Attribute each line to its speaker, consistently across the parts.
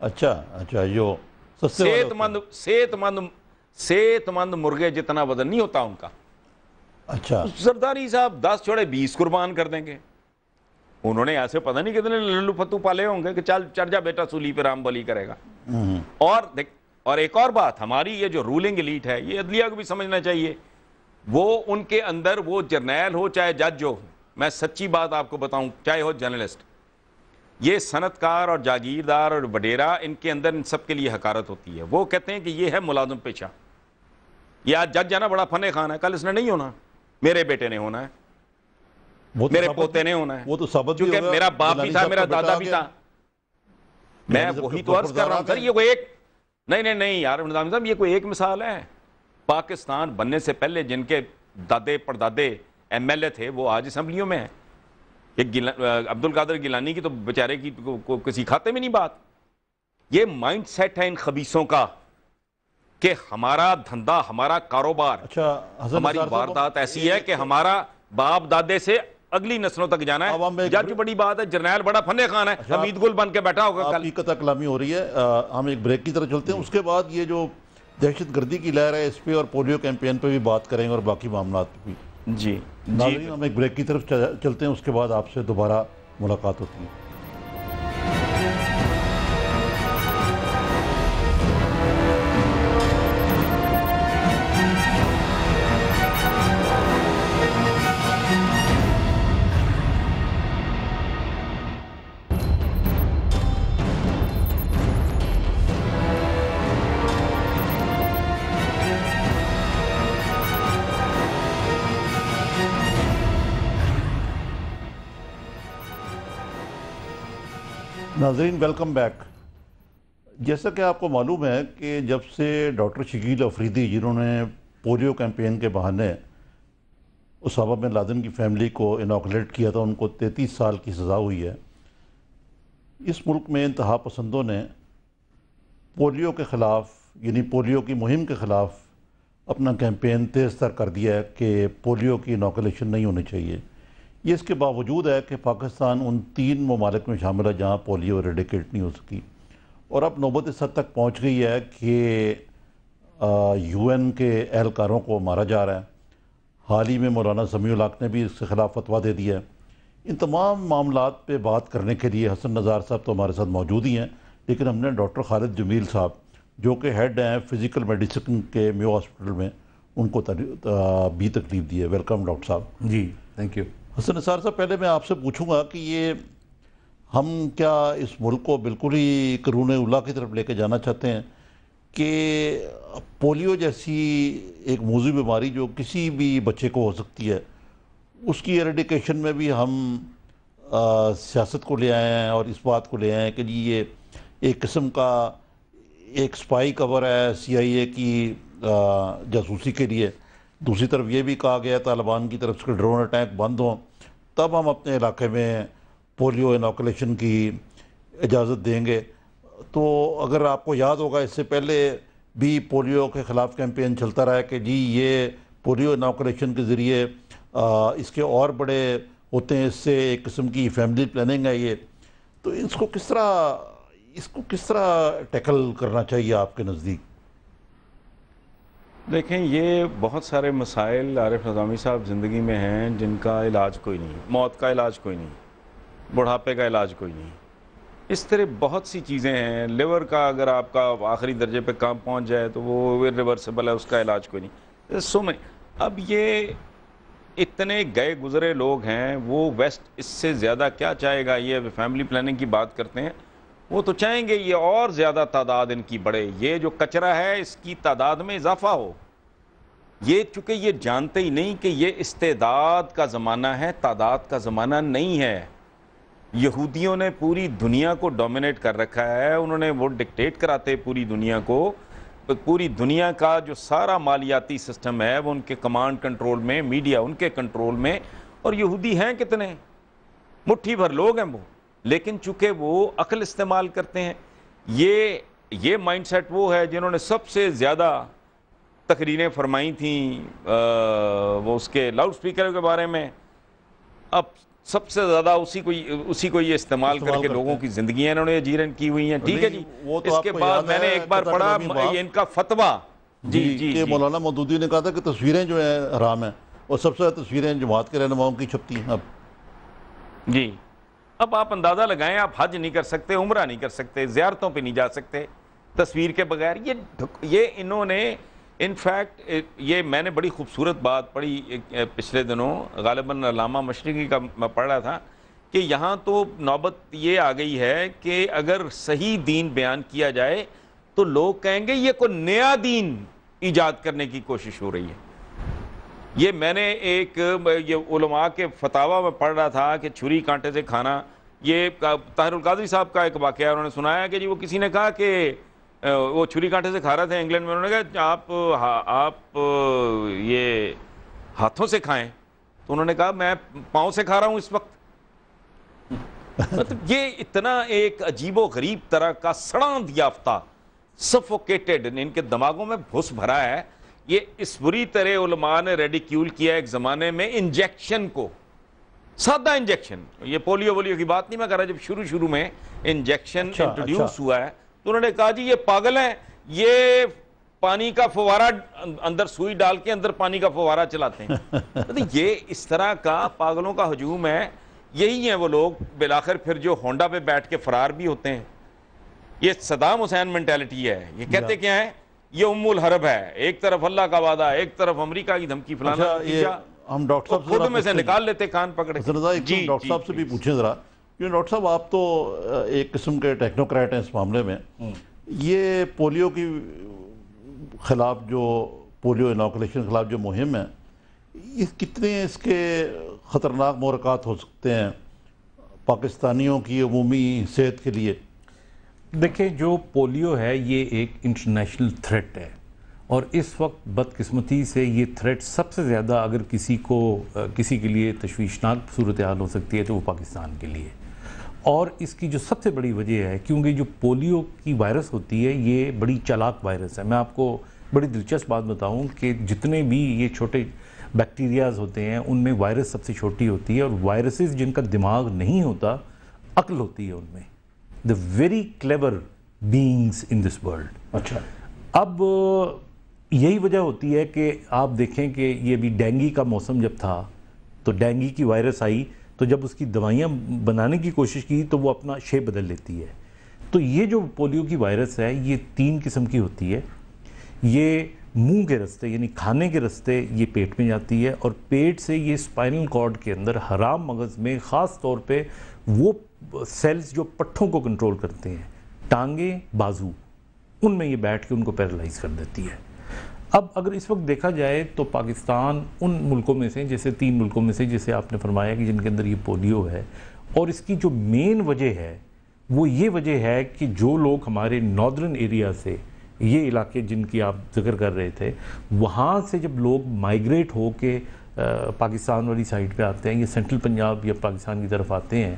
Speaker 1: اچھا اچھا، جو سستے والے
Speaker 2: صحت مند مرغے جتنا وزن نہیں ہوتا ان کا،
Speaker 1: اچھا
Speaker 2: زرداری صاحب 10 چھوڑے 20 قربان کر دیں گے. انہوں نے ایسے پتہ نہیں کتنے للو فتو پالے ہوں گے کہ چل چڑھ جا بیٹا سولی پہ رام بلی کرے گا. اور ایک اور بات، ہماری یہ جو رولنگ ایلیٹ ہے، یہ عدلیہ کو بھی سمجھنا چاہیے. وہ ان کے اندر وہ جرنیل ہو چاہے جج ہو، میں سچی بات آپ کو بتاؤں، چاہے ہو جرنلسٹ، یہ صنعت کار اور جاگیردار اور وڈیرا، ان کے اندر ان سب کے لیے حقارت ہوتی ہے. وہ کہتے ہیں کہ یہ ہے ملازم پیشہ. یہ آج جج ہے نا، بڑا فن خان ہے، کل اس نے نہیں ہونا، میرے بیٹے نے ہونا ہے، میرے پوتے نے ہونا ہے.
Speaker 1: وہ تو ثابت بھی
Speaker 2: چونکہ
Speaker 1: ہوگا،
Speaker 2: میرا باپ بھی
Speaker 1: گیلانی
Speaker 2: تھا،
Speaker 1: صاحب
Speaker 2: میرا
Speaker 1: کا بیٹا
Speaker 2: دادا
Speaker 1: آ
Speaker 2: بھی
Speaker 1: گیا.
Speaker 2: تھا. میں
Speaker 1: گیلانی صاحب
Speaker 2: وہی
Speaker 1: کے
Speaker 2: تو عرض کر رہا ہوں سر، یہ کوئی ایک نہیں یار نظامی صاحب، یہ کوئی ایک مثال ہے. پاکستان بننے سے پہلے جن کے دادے پردادے ایم ایل اے تھے وہ آج اسمبلیوں میں ہیں. عبد القادر گیلانی کی تو بیچارے کی کسی کھاتے میں نہیں بات. یہ مائنڈ سیٹ ہے ان خبیثوں کا کہ ہمارا دھندا، ہمارا کاروبار، ہماری واردات ایسی ہے کہ ہمارا باپ دادے سے اگلی نسلوں تک جانا ہے. جج بڑی بات ہے، جرنیل بڑا فن خان ہے، حمید گل بن کے بیٹھا ہوگا کل.
Speaker 1: آپ کی قطع کلامی ہو رہی ہے، ہم ایک بریک کی طرف چلتے ہیں. اس کے بعد یہ جو دہشت گردی کی لہر ہے اس پہ اور پولیو کیمپین پہ بھی بات کریں گے اور باقی معاملات پہ بھی.
Speaker 2: جی
Speaker 1: ناظرین، ہم ایک بریک کی طرف چلتے ہیں، اس کے بعد آپ سے دوبارہ ملاقات ہوتی ہے. ناظرین ویلکم بیک. جیسا کہ آپ کو معلوم ہے کہ جب سے ڈاکٹر شکیل افریدی، جنہوں نے پولیو کیمپین کے بہانے اسامہ بن لادن کی فیملی کو انوکولیٹ کیا تھا، ان کو 33 سال کی سزا ہوئی ہے. اس ملک میں انتہا پسندوں نے پولیو کے خلاف، یعنی پولیو کی مہم کے خلاف اپنا کیمپین تیز تر کر دیا ہے کہ پولیو کی انوکولیشن نہیں ہونی چاہیے. یہ اس کے باوجود ہے کہ پاکستان ان 3 ممالک میں شامل ہے جہاں پولیو ایریڈیکیٹ نہیں ہو سکی، اور اب نوبت اس حد تک پہنچ گئی ہے کہ یو این کے اہلکاروں کو مارا جا رہا ہے. حال ہی میں مولانا سمیع الحق نے بھی اس کے خلاف فتویٰ دے دیا ہے. ان تمام معاملات پہ بات کرنے کے لیے حسن نزار صاحب تو ہمارے ساتھ موجود ہی ہیں، لیکن ہم نے ڈاکٹر خالد جمیل صاحب جو کہ ہیڈ ہیں فزیکل میڈیسن کے میو ہاسپٹل میں، ان کو بھی تکلیف دی ہے. ویلکم ڈاکٹر صاحب.
Speaker 3: جی تھینک یو.
Speaker 1: حسن نثار صاحب، پہلے میں آپ سے پوچھوں گا کہ یہ ہم کیا اس ملک کو بالکل ہی قرون اولیٰ کی طرف لے کے جانا چاہتے ہیں کہ پولیو جیسی ایک موذی بیماری جو کسی بھی بچے کو ہو سکتی ہے، اس کی ایریڈیکیشن میں بھی ہم سیاست کو لے آئے ہیں اور اس بات کو لے آئے ہیں کہ جی یہ ایک قسم کا ایک سپائی کور ہے سی آئی اے کی جاسوسی کے لیے. دوسری طرف یہ بھی کہا گیا طالبان کی طرف سے ڈرون اٹیک بند ہوں تب ہم اپنے علاقے میں پولیو انوکولیشن کی اجازت دیں گے. تو اگر آپ کو یاد ہوگا اس سے پہلے بھی پولیو کے خلاف کیمپین چلتا رہا ہے کہ جی یہ پولیو انوکولیشن کے ذریعے اس کے اور بڑے ہوتے ہیں، اس سے ایک قسم کی فیملی پلاننگ ہے یہ. تو اس کو کس طرح ٹیکل کرنا چاہیے آپ کے نزدیک؟
Speaker 2: دیکھیں، یہ بہت سارے مسائل عارف نظامی صاحب زندگی میں ہیں جن کا علاج کوئی نہیں. موت کا علاج کوئی نہیں، بڑھاپے کا علاج کوئی نہیں، اس طرح بہت سی چیزیں ہیں. لیور کا اگر آپ کا آخری درجے پہ کام پہنچ جائے تو وہ ریورسیبل ہے، اس کا علاج کوئی نہیں. اب یہ اتنے گئے گزرے لوگ ہیں، وہ ویسٹ اس سے زیادہ کیا چاہے گا؟ یہ فیملی پلاننگ کی بات کرتے ہیں، وہ تو چاہیں گے یہ اور زیادہ تعداد ان کی بڑھے، یہ جو کچرا ہے اس کی تعداد میں اضافہ ہو. یہ چونکہ یہ جانتے ہی نہیں کہ یہ استعداد کا زمانہ ہے، تعداد کا زمانہ نہیں ہے. یہودیوں نے پوری دنیا کو ڈومینیٹ کر رکھا ہے، انہوں نے وہ ڈکٹیٹ کراتے پوری دنیا کو. پوری دنیا کا جو سارا مالیاتی سسٹم ہے وہ ان کے کمانڈ کنٹرول میں، میڈیا ان کے کنٹرول میں. اور یہودی ہیں کتنے؟ مٹھی بھر لوگ ہیں وہ، لیکن چونکہ وہ عقل استعمال کرتے ہیں. یہ مائنڈ سیٹ وہ ہے جنہوں نے سب سے زیادہ تقریریں فرمائی تھیں وہ اس کے لاؤڈ سپیکر کے بارے میں. اب سب سے زیادہ اسی کو یہ استعمال کر کے لوگوں کی زندگیاں انہوں نے اجیرن کی ہوئی ہیں. ٹھیک ہے جی. اس کے بعد میں نے ایک بار پڑھا ان کا فتویٰ
Speaker 1: کہ مولانا مودودی نے کہا تھا کہ تصویریں جو ہیں حرام ہیں، اور سب سے زیادہ تصویریں جماعت کے رہنماؤں کی چھپتی ہیں.
Speaker 2: جی اب آپ اندازہ لگائیں، آپ حج نہیں کر سکتے، عمرہ نہیں کر سکتے، زیارتوں پہ نہیں جا سکتے تصویر کے بغیر. یہ انہوں نے انفیکٹ یہ میں نے بڑی خوبصورت بات پڑھی پچھلے دنوں، غالباً علامہ مشرقی کا میں پڑھ رہا تھا کہ یہاں تو نوبت یہ آ گئی ہے کہ اگر صحیح دین بیان کیا جائے تو لوگ کہیں گے یہ کوئی نیا دین ایجاد کرنے کی کوشش ہو رہی ہے. یہ میں نے یہ علماء کے فتاویٰ میں پڑھ رہا تھا کہ چھری کانٹے سے کھانا، یہ طاہر القادری صاحب کا ایک واقعہ انہوں نے سنایا کہ جی وہ کسی نے کہا کہ وہ چھری کانٹے سے کھا رہے تھے انگلینڈ میں، انہوں نے کہا آپ یہ ہاتھوں سے کھائیں، تو انہوں نے کہا میں پاؤں سے کھا رہا ہوں اس وقت. مطلب یہ اتنا ایک عجیب و غریب طرح کا سڑاند یافتہ، سفوکیٹڈ، ان کے دماغوں میں بھس بھرا ہے. یہ اس بری طرح علماء نے ریڈیکیول کیا ایک زمانے میں انجیکشن کو، سادہ انجیکشن. یہ پولیو وولیو کی بات نہیں میں کر رہا، جب شروع میں انجیکشن انٹروڈیوس ہوا ہے تو انہوں نے کہا جی یہ پاگل ہیں، یہ پانی کا فوارہ اندر سوئی ڈال کے اندر پانی کا فوارہ چلاتے ہیں. یہ اس طرح کا پاگلوں کا ہجوم ہے. یہی ہیں وہ لوگ بالآخر پھر جو ہونڈا پہ بیٹھ کے فرار بھی ہوتے ہیں. یہ صدام حسین مینٹیلٹی ہے. یہ کہتے کیا ہیں؟ یہ ام الحرب ہے، ایک طرف اللہ کا وعدہ، ایک طرف امریکہ کی دھمکی، فلانا.
Speaker 1: ہم ڈاکٹر صاحب
Speaker 2: خود میں سے نکال لیتے کان پکڑے.
Speaker 1: ڈاکٹر صاحب سے بھی پوچھیں ذرا، کیونکہ ڈاکٹر صاحب آپ تو ایک قسم کے ٹیکنوکریٹ ہیں اس معاملے میں. یہ پولیو کی خلاف جو پولیو انوکولیشن خلاف جو مہم ہے، یہ کتنے اس کے خطرناک محرکات ہو سکتے ہیں پاکستانیوں کی عمومی صحت کے لیے؟
Speaker 3: دیکھیں، جو پولیو ہے یہ ایک انٹرنیشنل تھریٹ ہے، اور اس وقت بدقسمتی سے یہ تھریٹ سب سے زیادہ اگر کسی کے لیے تشویشناک صورتحال ہو سکتی ہے تو وہ پاکستان کے لیے. اور اس کی جو سب سے بڑی وجہ ہے، کیونکہ جو پولیو کی وائرس ہوتی ہے یہ بڑی چالاک وائرس ہے. میں آپ کو بڑی دلچسپ بات بتاؤں کہ جتنے بھی یہ چھوٹے بیکٹیریاز ہوتے ہیں ان میں وائرس سب سے چھوٹی ہوتی ہے، اور وائرسز جن کا دماغ نہیں ہوتا، عقل ہوتی ہے ان میں. the very clever beings in this world.
Speaker 1: اچھا.
Speaker 3: اب یہی وجہ ہوتی ہے کہ آپ دیکھیں کہ یہ بھی ڈینگی کا موسم جب تھا تو ڈینگی کی وائرس آئی، تو جب اس کی دوائیاں بنانے کی کوشش کی تو وہ اپنا شیپ بدل لیتی ہے. تو یہ جو پولیو کی وائرس ہے یہ 3 قسم کی ہوتی ہے. یہ منہ کے رستے یعنی کھانے کے رستے یہ پیٹ میں جاتی ہے، اور پیٹ سے یہ اسپائنل کارڈ کے اندر حرام مغز میں خاص طور پہ وہ سیلز جو پٹھوں کو کنٹرول کرتے ہیں، ٹانگیں، بازو، ان میں یہ بیٹھ کے ان کو پیرالائز کر دیتی ہے. اب اگر اس وقت دیکھا جائے تو پاکستان ان ملکوں میں سے، جیسے 3 ملکوں میں سے جیسے آپ نے فرمایا کہ جن کے اندر یہ پولیو ہے، اور اس کی جو مین وجہ ہے وہ یہ وجہ ہے کہ جو لوگ ہمارے ناردرن ایریا سے، یہ علاقے جن کی آپ ذکر کر رہے تھے، وہاں سے جب لوگ مائیگریٹ ہو کے پاکستان والی سائڈ پہ آتے ہیں، یہ سینٹرل پنجاب یا پاکستان کی طرف آتے ہیں،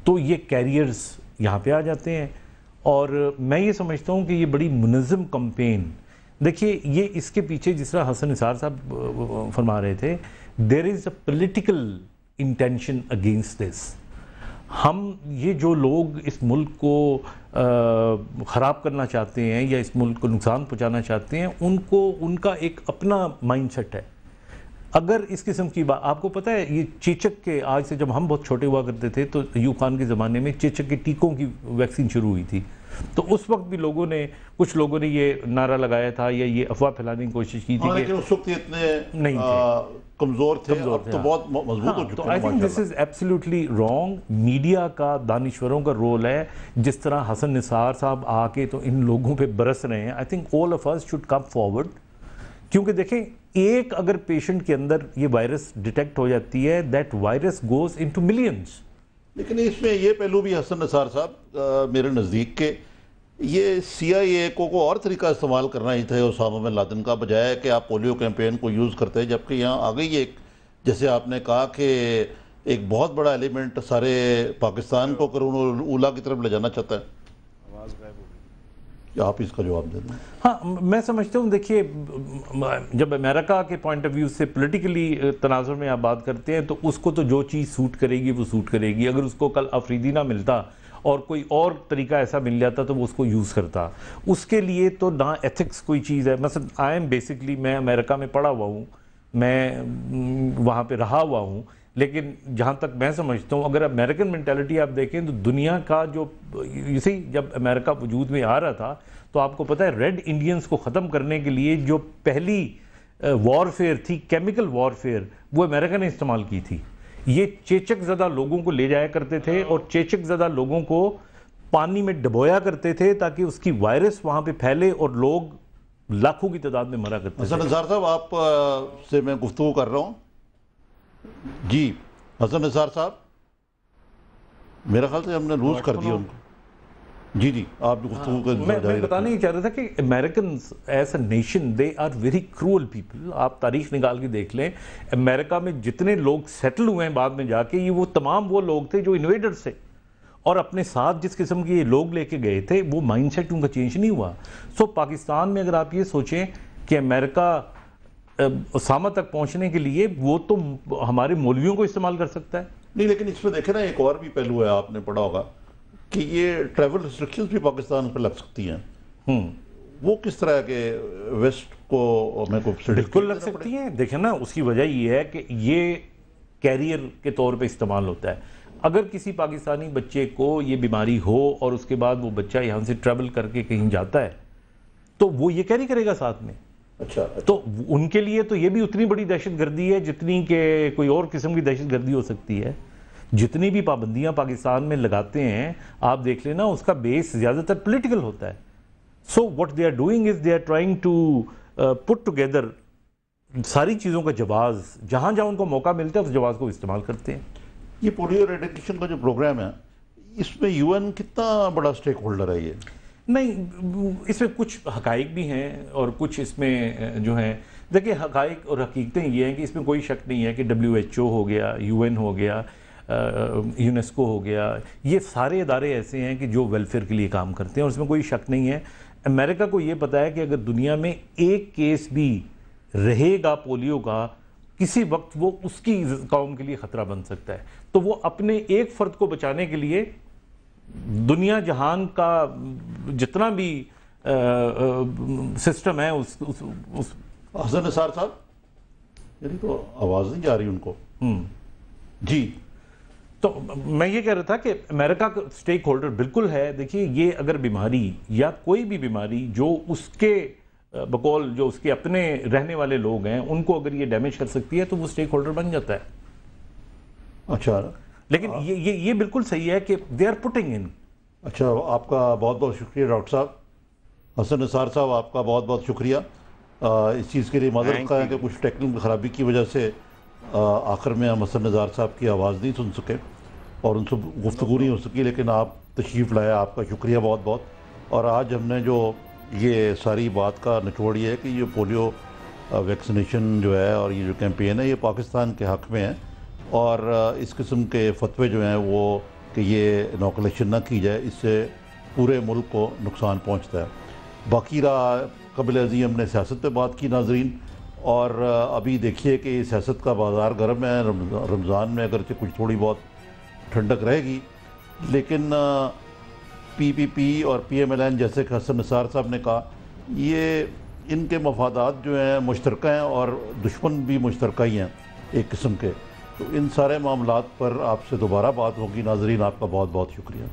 Speaker 3: تو یہ کیریئرز یہاں پہ آ جاتے ہیں. اور میں یہ سمجھتا ہوں کہ یہ بڑی منظم کمپین، دیکھیے یہ اس کے پیچھے جس طرح حسن نثار صاحب فرما رہے تھے، there is a political intention against this. ہم یہ جو لوگ اس ملک کو خراب کرنا چاہتے ہیں یا اس ملک کو نقصان پہنچانا چاہتے ہیں، ان کا ایک اپنا مائنڈ سیٹ ہے. اگر اس قسم کی بات آپ کو پتہ ہے، یہ چیچک کے آج سے جب ہم بہت چھوٹے ہوا کرتے تھے تو ایوب خان کے زمانے میں چیچک کے ٹیکوں کی ویکسین شروع ہوئی تھی، تو اس وقت بھی کچھ لوگوں نے یہ نعرہ لگایا تھا یا یہ افواہ پھیلانے کی کوشش کی تھی
Speaker 1: کہ اس وقت اتنے نہیں کمزور تھے، اب تو بہت مضبوط ہو چکے ہیں.
Speaker 3: تو I think this is absolutely wrong. Media کا، دانشوروں کا رول ہے، جس طرح حسن نثار صاحب آ کے تو ان لوگوں پہ برس رہے ہیں. I think all of us should come forward, کیونکہ دیکھیں ایک اگر پیشنٹ کے اندر یہ وائرس ڈیٹیکٹ ہو جاتی ہے، that virus goes into millions.
Speaker 1: لیکن اس میں یہ پہلو بھی حسن نثار صاحب میرے نزدیک کہ یہ CIA کو اور طریقہ استعمال کرنا ہی تھا اسامہ بن لادن کا، بجائے کہ آپ پولیو کیمپین کو یوز کرتے ہیں، جبکہ یہاں آ گئی ایک، جیسے آپ نے کہا کہ ایک بہت بڑا ایلیمنٹ سارے پاکستان کو قرون اولا کی طرف لے جانا چاہتا ہے.
Speaker 2: آواز غائب ہو گئی.
Speaker 1: کہ آپ اس کا جواب دے دیں.
Speaker 3: ہاں میں سمجھتا ہوں دیکھیے جب امریکہ کے پوائنٹ آف ویو سے پولیٹیکلی تناظر میں آپ بات کرتے ہیں تو اس کو تو جو چیز سوٹ کرے گی وہ سوٹ کرے گی. اگر اس کو کل افریدی نہ ملتا اور کوئی اور طریقہ ایسا مل جاتا تو وہ اس کو یوز کرتا. اس کے لیے تو نہ ایتھکس کوئی چیز ہے. مثلا آئی ایم بیسکلی میں امریکہ میں پڑھا ہوا ہوں, میں وہاں پہ رہا ہوا ہوں, لیکن جہاں تک میں سمجھتا ہوں اگر امریکن مینٹیلٹی آپ دیکھیں تو دنیا کا جو اسی جب امریکہ وجود میں آ رہا تھا تو آپ کو پتہ ہے ریڈ انڈینز کو ختم کرنے کے لیے جو پہلی وارفیئر تھی, کیمیکل وارفیئر, وہ امریکہ نے استعمال کی تھی. یہ چیچک زدہ لوگوں کو لے جایا کرتے تھے اور چیچک زدہ لوگوں کو پانی میں ڈبویا کرتے تھے تاکہ اس کی وائرس وہاں پہ پھیلے اور لوگ لاکھوں کی تعداد میں مرا کرتے تھے.
Speaker 1: حسن نثار صاحب آپ سے میں گفتگو کر رہا ہوں. جی حسن نثار صاحب, میرا خیال سے ہم نے لوز کر دیا ان کو. جی جی آپ گفتگو کا
Speaker 3: میں بتانا یہ چاہ رہا تھا کہ Americans as a nation they are very cruel people. آپ تاریخ نکال کے دیکھ لیں, امریکہ میں جتنے لوگ سیٹل ہوئے ہیں بعد میں جا کے, یہ وہ تمام وہ لوگ تھے جو انویڈرز تھے اور اپنے ساتھ جس قسم کے یہ لوگ لے کے گئے تھے وہ مائنڈ سیٹ ان کا چینج نہیں ہوا. سو پاکستان میں اگر آپ یہ سوچیں کہ امریکہ اسامہ تک پہنچنے کے لیے وہ تو ہمارے مولویوں کو استعمال کر سکتا ہے.
Speaker 1: نہیں, لیکن اس میں دیکھیں نا ایک اور بھی پہلو ہے, آپ نے پڑھا ہوگا کہ یہ ٹریول ریسٹرکشنز بھی پاکستان پہ لگ سکتی ہیں. وہ کس طرح کے ویسٹ کو میں کو
Speaker 3: بالکل لگ سکتی ہیں. دیکھیں نا اس کی وجہ یہ ہے کہ یہ کیریئر کے طور پہ استعمال ہوتا ہے. اگر کسی پاکستانی بچے کو یہ بیماری ہو اور اس کے بعد وہ بچہ یہاں سے ٹریول کر کے کہیں جاتا ہے تو وہ یہ کیری کرے گا ساتھ میں.
Speaker 1: اچھا,
Speaker 3: تو ان کے لیے تو یہ بھی اتنی بڑی دہشت گردی ہے جتنی کہ کوئی اور قسم کی دہشت گردی ہو سکتی ہے. جتنی بھی پابندیاں پاکستان میں لگاتے ہیں آپ دیکھ لینا اس کا بیس زیادہ تر پولیٹیکل ہوتا ہے. So what they are doing is they are trying to put together ساری چیزوں کا جواز, جہاں جہاں ان کو موقع ملتا ہے اس جواز کو استعمال کرتے ہیں.
Speaker 1: یہ پولیو ریڈیکیشن کا جو پروگرام ہے اس میں یو این کتنا بڑا سٹیک ہولڈر ہے؟ یہ
Speaker 3: نہیں, اس میں کچھ حقائق بھی ہیں اور کچھ اس میں جو ہیں دیکھیں حقائق اور حقیقتیں یہ ہیں کہ اس میں کوئی شک نہیں ہے کہ WHO ہو گیا, UN ہو گیا, یونیسکو ہو گیا, یہ سارے ادارے ایسے ہیں کہ جو ویلفیئر کے لیے کام کرتے ہیں اور اس میں کوئی شک نہیں ہے. امریکہ کو یہ پتہ ہے کہ اگر دنیا میں ایک کیس بھی رہے گا پولیو کا کسی وقت وہ اس کی قوم کے لیے خطرہ بن سکتا ہے. تو وہ اپنے ایک فرد کو بچانے کے لیے دنیا جہان کا جتنا بھی سسٹم ہے اس
Speaker 1: حسن نثار صاحب یعنی تو آواز نہیں جا رہی ان کو. جی
Speaker 3: تو میں یہ کہہ رہا تھا کہ امریکہ کا سٹیک ہولڈر بالکل ہے. دیکھیے یہ اگر بیماری یا کوئی بھی بیماری جو اس کے بقول جو اس کے اپنے رہنے والے لوگ ہیں ان کو اگر یہ ڈیمیج کر سکتی ہے تو وہ سٹیک ہولڈر بن جاتا ہے.
Speaker 1: اچھا,
Speaker 3: لیکن یہ بالکل صحیح ہے کہ دے آر پٹنگ ان.
Speaker 1: اچھا, آپ کا بہت بہت شکریہ ڈاکٹر صاحب. حسن نثار صاحب آپ کا بہت بہت شکریہ. اس چیز کے لیے معذرت خواہ ہے کہ کچھ ٹیکنیکل خرابی کی وجہ سے آخر میں ہم حسن نثار صاحب کی آواز نہیں سن سکے اور ان سے گفتگو نہیں ہو سکی, لیکن آپ تشریف لائے, آپ کا شکریہ بہت بہت. اور آج ہم نے جو یہ ساری بات کا نچوڑ یہ ہے کہ یہ پولیو ویکسینیشن جو ہے اور یہ جو کیمپین ہے یہ پاکستان کے حق میں ہے اور اس قسم کے فتوے جو ہیں وہ کہ یہ انوکولیشن نہ کی جائے اس سے پورے ملک کو نقصان پہنچتا ہے. باقی رہا قبل ازیں ہم نے سیاست پہ بات کی ناظرین, اور ابھی دیکھیے کہ سیاست کا بازار گرم ہے. رمضان میں اگرچہ کچھ تھوڑی بہت ٹھنڈک رہے گی لیکن PPP اور PMLN جیسے کہ حسن نثار صاحب نے کہا یہ ان کے مفادات جو ہیں مشترکہ ہیں اور دشمن بھی مشترکہ ہی ہیں ایک قسم کے. تو ان سارے معاملات پر آپ سے دوبارہ بات ہوگی. ناظرین آپ کا بہت بہت شکریہ.